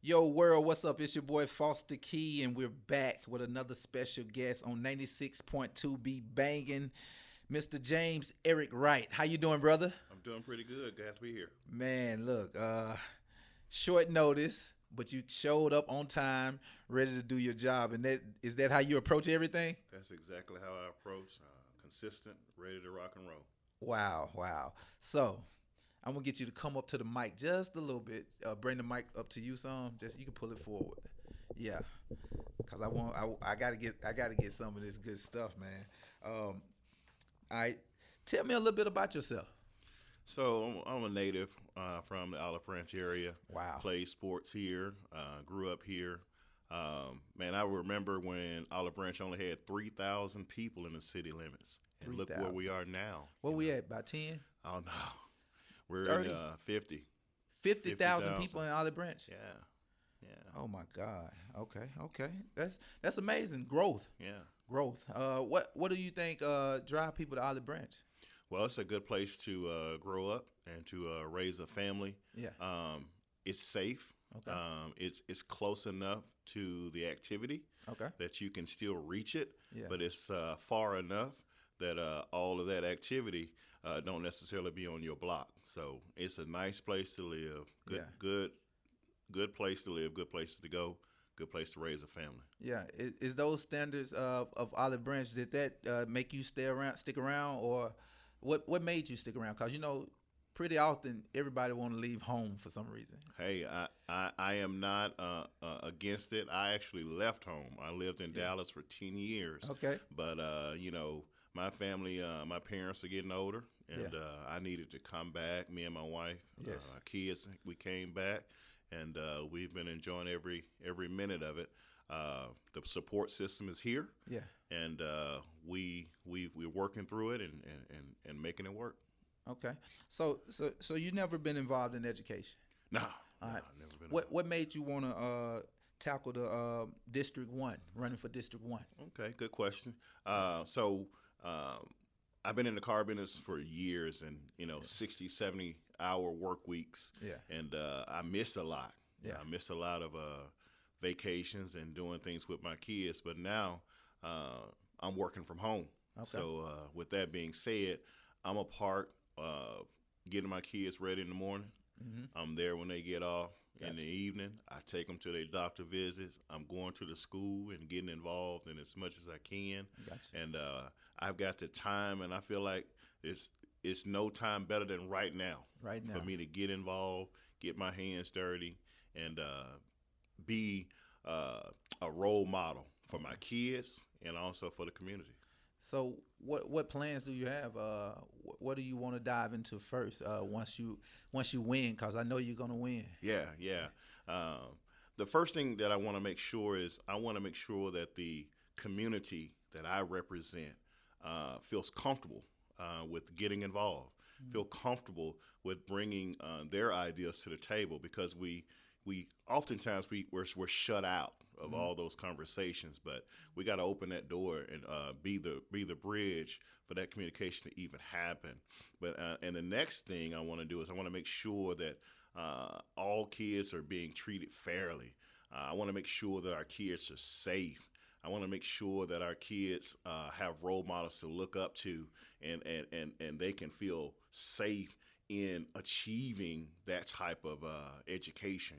Yo, world, what's up? It's your boy Foster Key, and we're back with another special guest on 96.2 B Banging, Mr. James Eric Wright. How you doing, brother? I'm doing pretty good. Glad to be here. Man, look, short notice, but you showed up on time, ready to do your job, and that is that how you approach everything? That's exactly how I approach. Consistent, ready to rock and roll. Wow, wow. So I'm gonna get you to come up to the mic just a little bit. Bring the mic up to you some. Just you can pull it forward. Yeah, cause I gotta get some of this good stuff, man. Um, I tell me a little bit about yourself. So I'm a native from the Olive Branch area. Wow, Played sports here. Grew up here. Man, I remember when Olive Branch only had 3,000 people in the city limits, and look where 3,000. we are now. Where we at? About 10, Oh no, we're 30, in 50. 50,000 people 50,000. in Olive Branch. Yeah, yeah, Oh my God. Okay, okay. That's amazing growth. yeah. Growth. What do you think drive people to Olive Branch? Well, it's a good place to grow up and to raise a family. Yeah. It's safe. Okay. It's close enough to the activity Okay. that you can still reach it, Yeah. but it's far enough that all of that activity don't necessarily be on your block. So it's a nice place to live. Good, Yeah. good place to live. Good places to go. Good place to raise a family. Yeah, is those standards of Olive Branch, did that make you stick around, or what made you stick around? Because pretty often everybody want to leave home for some reason. Hey, I am not against it. I actually left home. I lived in Yeah. Dallas for 10 years. Okay. But, my family, my parents are getting older, and Yeah. I needed to come back. Me and my wife, Yes. our kids, we came back, and we've been enjoying every minute of it. The support system is here, Yeah. and we're working through it and making it work. Okay. So you never been involved in education. No, All no, right. I've never been. What made you want to tackle the District 1, running for District 1? Okay, good question. I've been in the car business for years and, 60, 70 hour work weeks. Yeah. And I miss a lot. Yeah. I miss a lot of vacations and doing things with my kids. But now I'm working from home. Okay. So with that being said, I'm a part of getting my kids ready in the morning. Mm-hmm. I'm there when they get off in Gotcha. the evening. I take them to their doctor visits. I'm going to the school and getting involved in as much as I can. Gotcha. And I've got the time, and I feel like it's no time better than right now. Right now. For me to get involved, get my hands dirty, and be a role model for my kids and also for the community. So what plans do you have? What do you want to dive into first? Once you win, because I know you're gonna win. Yeah, yeah. The first thing that I want to make sure is I want to make sure that the community that I represent feels comfortable with getting involved, feel comfortable with bringing their ideas to the table, because we oftentimes we're shut out of all those conversations, but we got to open that door and be the bridge for that communication to even happen. But and the next thing I want to do is I want to make sure that all kids are being treated fairly. I want to make sure that our kids are safe. I want to make sure that our kids have role models to look up to, and they can feel safe in achieving that type of education.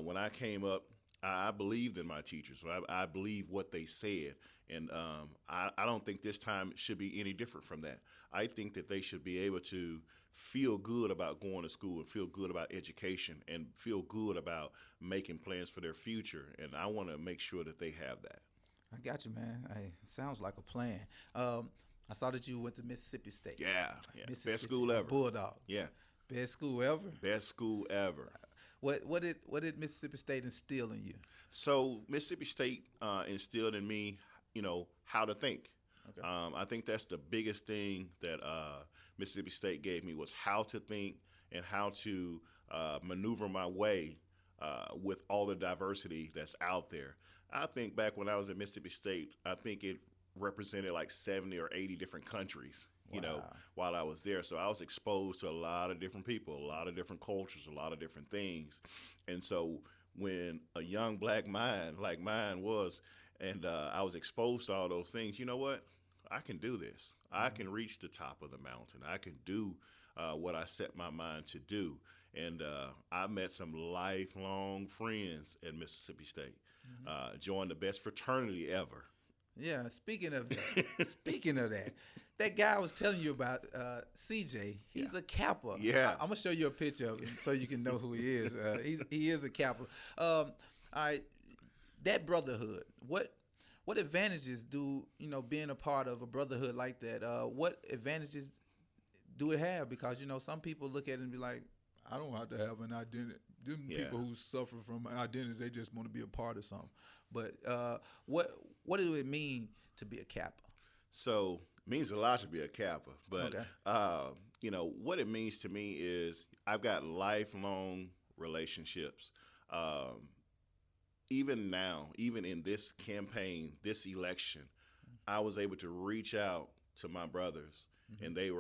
When I came up, I believed in my teachers. I believe what they said, and I don't think this time should be any different from that. I think that they should be able to feel good about going to school and feel good about education and feel good about making plans for their future, and I want to make sure that they have that. I got you, man. Hey, sounds like a plan. I saw that you went to Mississippi State. Yeah, yeah. Best Mississippi school ever. Bulldog. Yeah, Best school ever. best school ever. What did Mississippi State instill in you? So Mississippi State instilled in me, how to think. Okay. I think that's the biggest thing that Mississippi State gave me, was how to think and how to maneuver my way with all the diversity that's out there. I think back when I was at Mississippi State, I think it represented like 70 or 80 different countries, Wow. while I was there. So I was exposed to a lot of different people, a lot of different cultures, a lot of different things. And so when a young black mind like mine was, and I was exposed to all those things, you know what? I can do this. I can reach the top of the mountain. I can do what I set my mind to do. And I met some lifelong friends at Mississippi State. Joined the best fraternity ever. Yeah, speaking of that, that guy I was telling you about, CJ, he's a Kappa. Yeah. I'm gonna show you a picture of him so you can know who he is. He is a Kappa. All right, that brotherhood. What advantages do being a part of a brotherhood like that? What advantages do it have? Because some people look at it and be like, I don't have to have an identity. Them people who suffer from identity, they just want to be a part of something. But what do it mean to be a Kappa? So it means a lot to be a Kappa. But, Okay. What it means to me is I've got lifelong relationships. Even now, even in this campaign, this election, I was able to reach out to my brothers, and they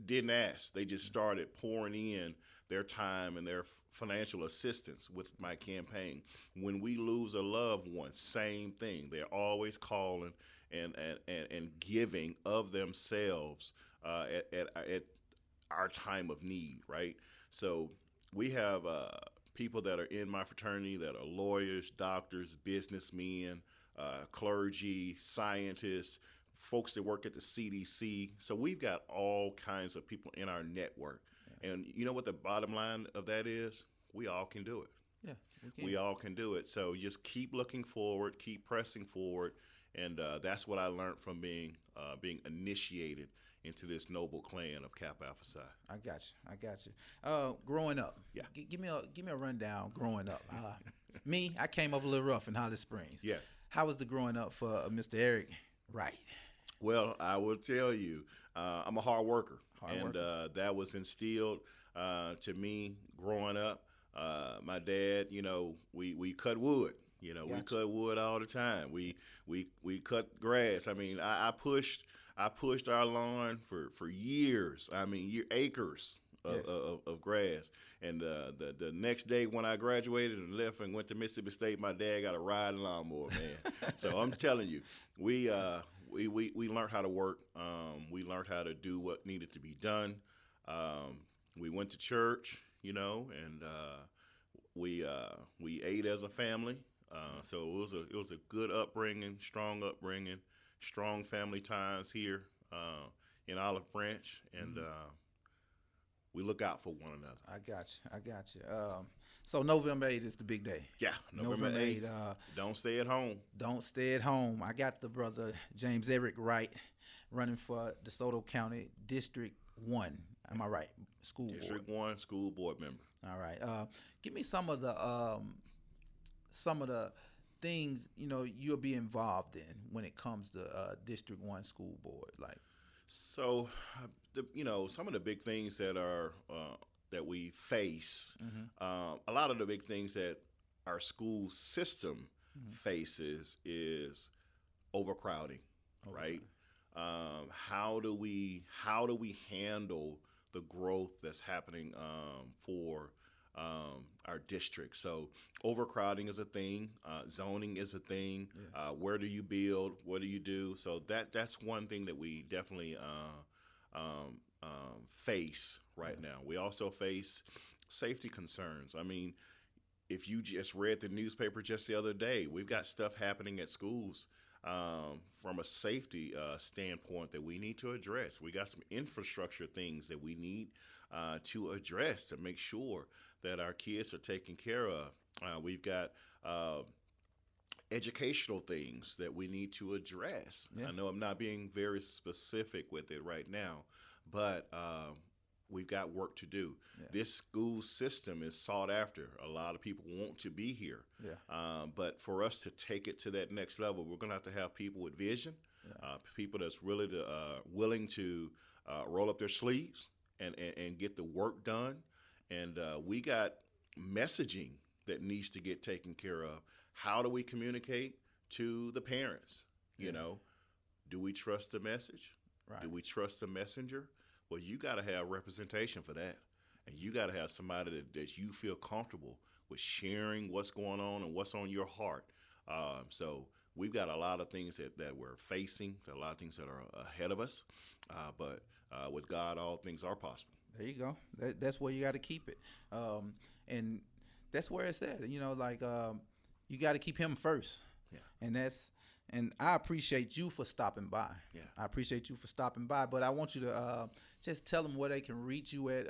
didn't ask. They just started pouring in their time and their financial assistance with my campaign. When we lose a loved one, same thing. They're always calling and giving of themselves at our time of need, right? So we have people that are in my fraternity that are lawyers, doctors, businessmen, clergy, scientists, folks that work at the CDC. So we've got all kinds of people in our network. And you know what the bottom line of that is? We all can do it. Yeah, We all can do it. So just keep looking forward, keep pressing forward. And that's what I learned from being initiated into this noble clan of Kappa Alpha Psi. I got you. Growing up, give me a rundown. Growing up, I came up a little rough in Holly Springs. Yeah. How was the growing up for Mr. Eric Wright? Well, I will tell you, I'm a hard worker, that was instilled to me growing up. My dad, we cut wood. Gotcha. We cut wood all the time. We cut grass. I mean, I pushed our lawn for years. I mean, acres of grass. And the next day when I graduated and left and went to Mississippi State, my dad got a riding lawnmower, man. So I'm telling you, we learned how to work. We learned how to do what needed to be done. We went to church, and we ate as a family. So it was a good upbringing, strong family ties here in Olive Branch, and we look out for one another. I got you. So November 8th is the big day. Yeah, November 8th. Don't stay at home. Don't stay at home. I got the brother James Eric Wright running for Desoto County District 1. Am I right? District 1 school board member. All right. Give me some of the things you'll be involved in when it comes to District 1 school board. Like, so, some of the big things that are that we face, a lot of the big things that our school system faces is overcrowding, right? How do we handle the growth that's happening for our district? So overcrowding is a thing, zoning is a thing. Where do you build? What do you do? So that's one thing that we definitely face right now. We also face safety concerns. I mean, if you just read the newspaper just the other day, we've got stuff happening at schools from a safety standpoint that we need to address. We got some infrastructure things that we need to address to make sure that our kids are taken care of. We've got educational things that we need to address. I know I'm not being very specific with it right now, but we've got work to do. This school system is sought after. A lot of people want to be here. But for us to take it to that next level, we're going to have people with vision, people that's really willing to roll up their sleeves and get the work done. And we got messaging that needs to get taken care of. How do we communicate to the parents? Do we trust the message? Right. Do we trust the messenger? Well, you got to have representation for that. and you got to have somebody that you feel comfortable with sharing what's going on and what's on your heart. So we've got a lot of things that we're facing, a lot of things that are ahead of us, but with God, all things are possible. There you go. That's where you got to keep it, and that's where it's at. You know, like you got to keep Him first. Yeah. And I appreciate you for stopping by. Yeah. I appreciate you for stopping by. But I want you to just tell them where they can reach you at.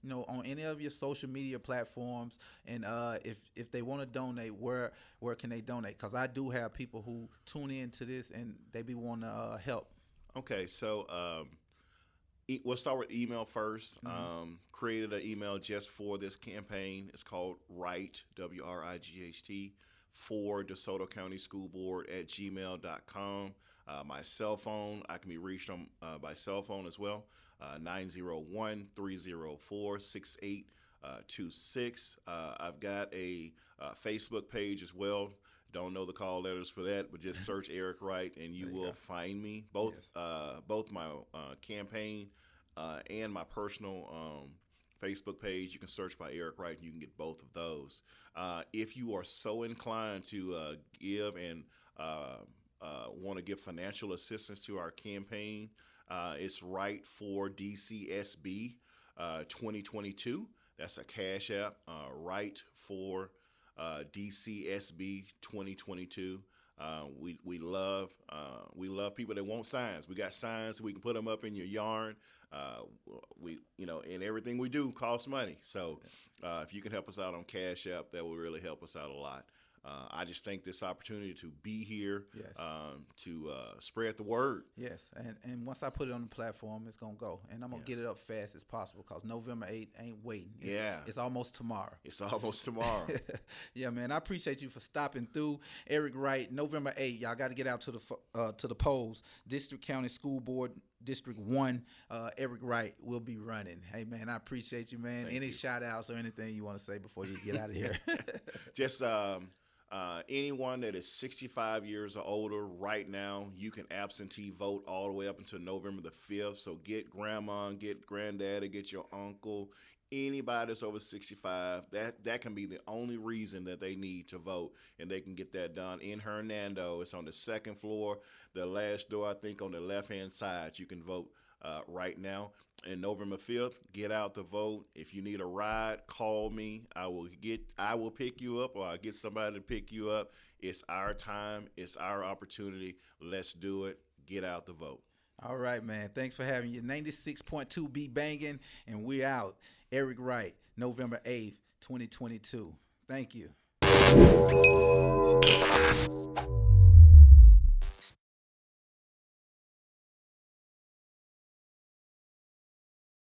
You know, on any of your social media platforms, and if they want to donate, where can they donate? Because I do have people who tune in to this and they be wanting to help. Okay, so we'll start with email first. Created an email just for this campaign. It's called Wright, WRIGHT, for Desoto County School Board at gmail.com. My cell phone, I can be reached on by cell phone as well, 901-304-6826. I've got a Facebook page as well. Don't know the call letters for that, but just search Eric Wright and you will find me. Both my campaign and my personal Facebook page, you can search by Eric Wright and you can get both of those. If you are so inclined to give and want to give financial assistance to our campaign, it's Right for DCSB 2022. That's a Cash App, Right for DCSB 2022. We love people that want signs. We got signs, we can put them up in your yard. And everything we do costs money. So if you can help us out on Cash App, that will really help us out a lot. I just think this opportunity to be here, to spread the word. Yes, and once I put it on the platform, it's going to go. And I'm going to get it up fast as possible because November 8th ain't waiting. It's almost tomorrow. It's almost tomorrow. Yeah, man, I appreciate you for stopping through. Eric Wright, November 8th, y'all got to get out to the polls. District County School Board, District 1, Eric Wright will be running. Hey, man, I appreciate you, man. Any shout-outs or anything you want to say before you get out of here? Just anyone that is 65 years or older right now, you can absentee vote all the way up until November the 5th. So get grandma, get granddaddy, get your uncle, anybody that's over 65. That can be the only reason that they need to vote, and they can get that done in Hernando. It's on the second floor, the last door, I think, on the left-hand side. You can vote right now. And November 5th, get out to vote. If you need a ride, call me. I will pick you up, or I'll get somebody to pick you up. It's our time. It's our opportunity. Let's do it. Get out to vote. All right, man. Thanks for having you. 96.2 be banging, and we're out. Eric Wright, November 8th, 2022. Thank you.